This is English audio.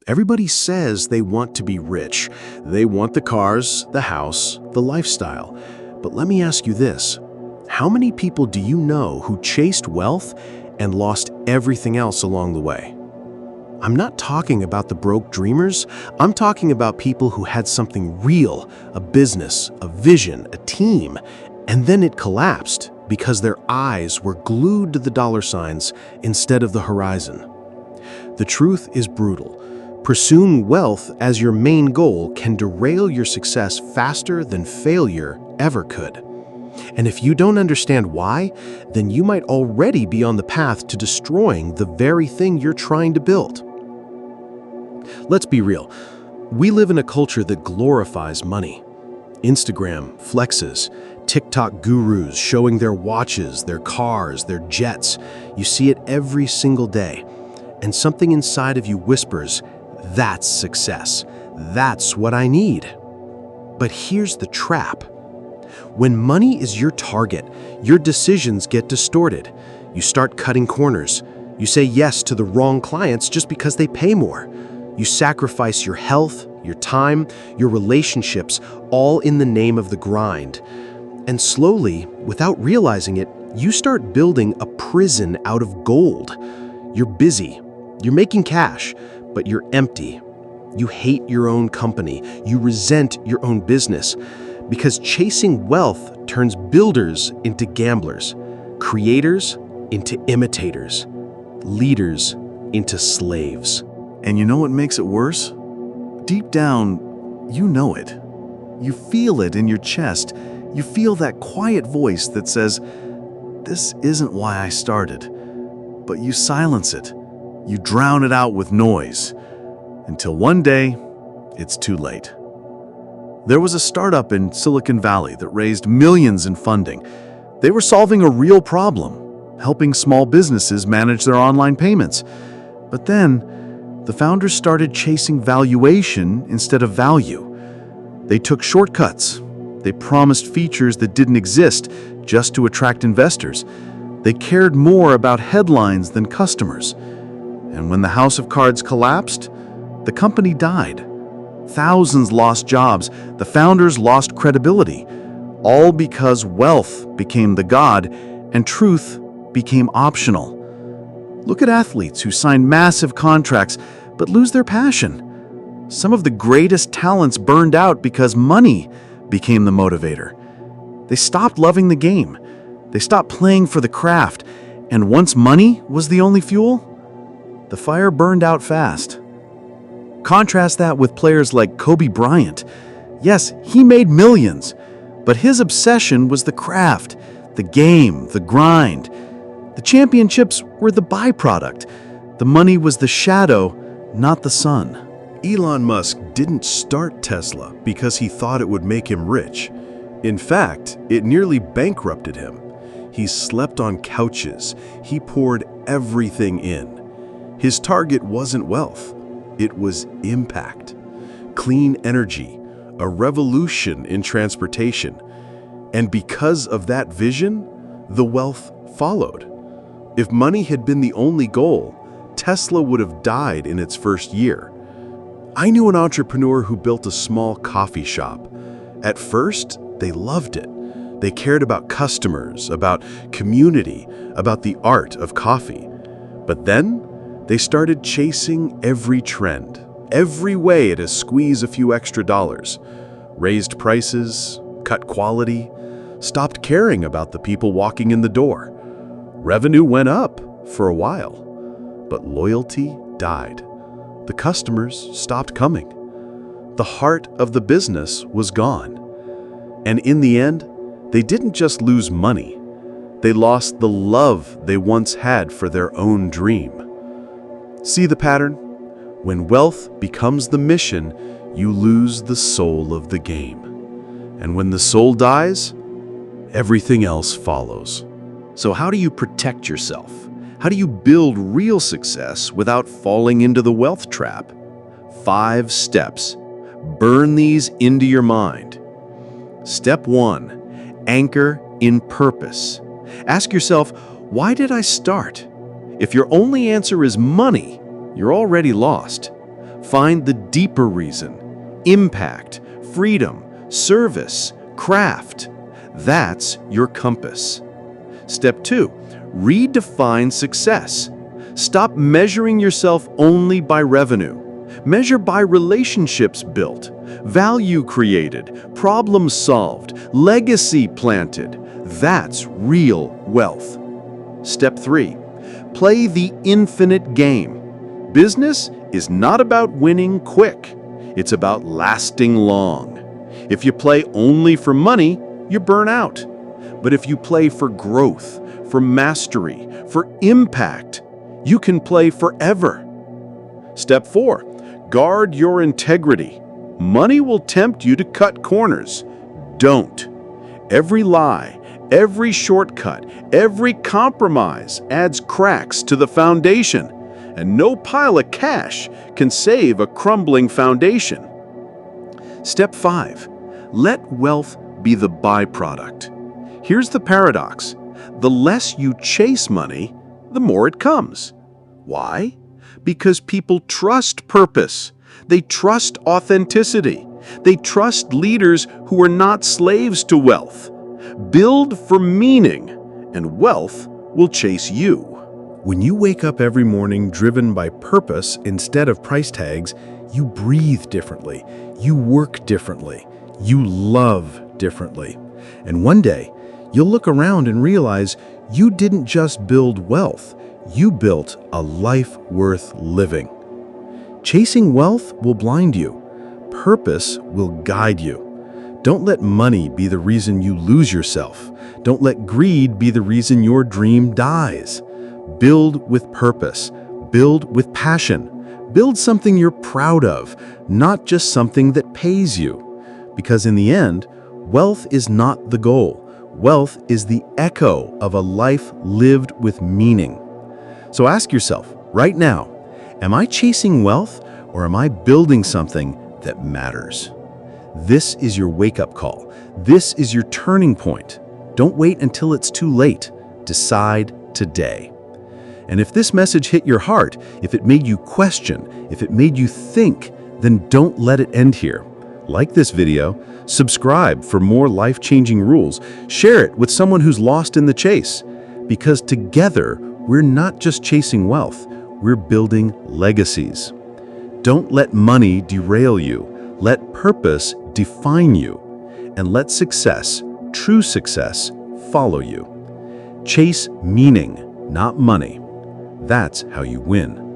Everybody says they want to be rich. They want the cars, the house, the lifestyle. But let me ask you this. How many people do you know who chased wealth and lost everything else along the way? I'm not talking about the broke dreamers. I'm talking about people who had something real, a business, a vision, a team, and then it collapsed because their eyes were glued to the dollar signs instead of the horizon. The truth is brutal. Pursuing wealth as your main goal can derail your success faster than failure ever could. And if you don't understand why, then you might already be on the path to destroying the very thing you're trying to build. Let's be real. We live in a culture that glorifies money. Instagram flexes, TikTok gurus showing their watches, their cars, their jets. You see it every single day. And something inside of you whispers, "That's success. That's what I need." But here's the trap. When money is your target, your decisions get distorted. You start cutting corners. You say yes to the wrong clients just because they pay more. You sacrifice your health, your time, your relationships, all in the name of the grind. And slowly, without realizing it, you start building a prison out of gold. You're busy. You're making cash, but you're empty. You hate your own company. You resent your own business. Because chasing wealth turns builders into gamblers, creators into imitators, leaders into slaves. And you know what makes it worse? Deep down, you know it. You feel it in your chest. You feel that quiet voice that says, "This isn't why I started." But you silence it. You drown it out with noise. Until one day, it's too late. There was a startup in Silicon Valley that raised millions in funding. They were solving a real problem, helping small businesses manage their online payments. But then, the founders started chasing valuation instead of value. They took shortcuts. They promised features that didn't exist just to attract investors. They cared more about headlines than customers. And when the house of cards collapsed, the company died. Thousands lost jobs. The founders lost credibility. All because wealth became the god and truth became optional. Look at athletes who sign massive contracts but lose their passion. Some of the greatest talents burned out because money became the motivator. They stopped loving the game. They stopped playing for the craft. And once money was the only fuel, the fire burned out fast. Contrast that with players like Kobe Bryant. Yes, he made millions, but his obsession was the craft, the game, the grind. The championships were the byproduct. The money was the shadow, not the sun. Elon Musk didn't start Tesla because he thought it would make him rich. In fact, it nearly bankrupted him. He slept on couches. He poured everything in. His target wasn't wealth. It was impact, clean energy, a revolution in transportation. And because of that vision, the wealth followed. If money had been the only goal, Tesla would have died in its first year. I knew an entrepreneur who built a small coffee shop. At first, they loved it. They cared about customers, about community, about the art of coffee. But then, they started chasing every trend, every way to squeeze a few extra dollars. Raised prices, cut quality, stopped caring about the people walking in the door. Revenue went up for a while, but loyalty died. The customers stopped coming. The heart of the business was gone. And in the end, they didn't just lose money. They lost the love they once had for their own dream. See the pattern? When wealth becomes the mission, you lose the soul of the game. And when the soul dies, everything else follows. So how do you protect yourself? How do you build real success without falling into the wealth trap? 5 steps. Burn these into your mind. Step 1, anchor in purpose. Ask yourself, why did I start? If your only answer is money, you're already lost. Find the deeper reason: impact, freedom, service, craft. That's your compass. Step 2, redefine success. Stop measuring yourself only by revenue. Measure by relationships built, value created, problems solved, legacy planted. That's real wealth. Step 3, play the infinite game. Business is not about winning quick. It's about lasting long. If you play only for money, you burn out. But if you play for growth, for mastery, for impact, you can play forever. Step 4, guard your integrity. Money will tempt you to cut corners. Don't. Every lie, every shortcut, every compromise adds cracks to the foundation, and no pile of cash can save a crumbling foundation. Step 5, let wealth be the byproduct. Here's the paradox. The less you chase money, the more it comes. Why? Because people trust purpose. They trust authenticity. They trust leaders who are not slaves to wealth. Build for meaning, and wealth will chase you. When you wake up every morning driven by purpose instead of price tags, you breathe differently, you work differently, you love differently. And one day, you'll look around and realize you didn't just build wealth, you built a life worth living. Chasing wealth will blind you. Purpose will guide you. Don't let money be the reason you lose yourself. Don't let greed be the reason your dream dies. Build with purpose. Build with passion. Build something you're proud of, not just something that pays you. Because in the end, wealth is not the goal. Wealth is the echo of a life lived with meaning. So ask yourself, right now, am I chasing wealth or am I building something that matters? This is your wake-up call. This is your turning point. Don't wait until it's too late. Decide today. And if this message hit your heart, if it made you question, if it made you think, then don't let it end here. Like this video, subscribe for more life-changing rules, share it with someone who's lost in the chase. Because together, we're not just chasing wealth, we're building legacies. Don't let money derail you. Let purpose define you. And let success, true success, follow you. Chase meaning, not money. That's how you win.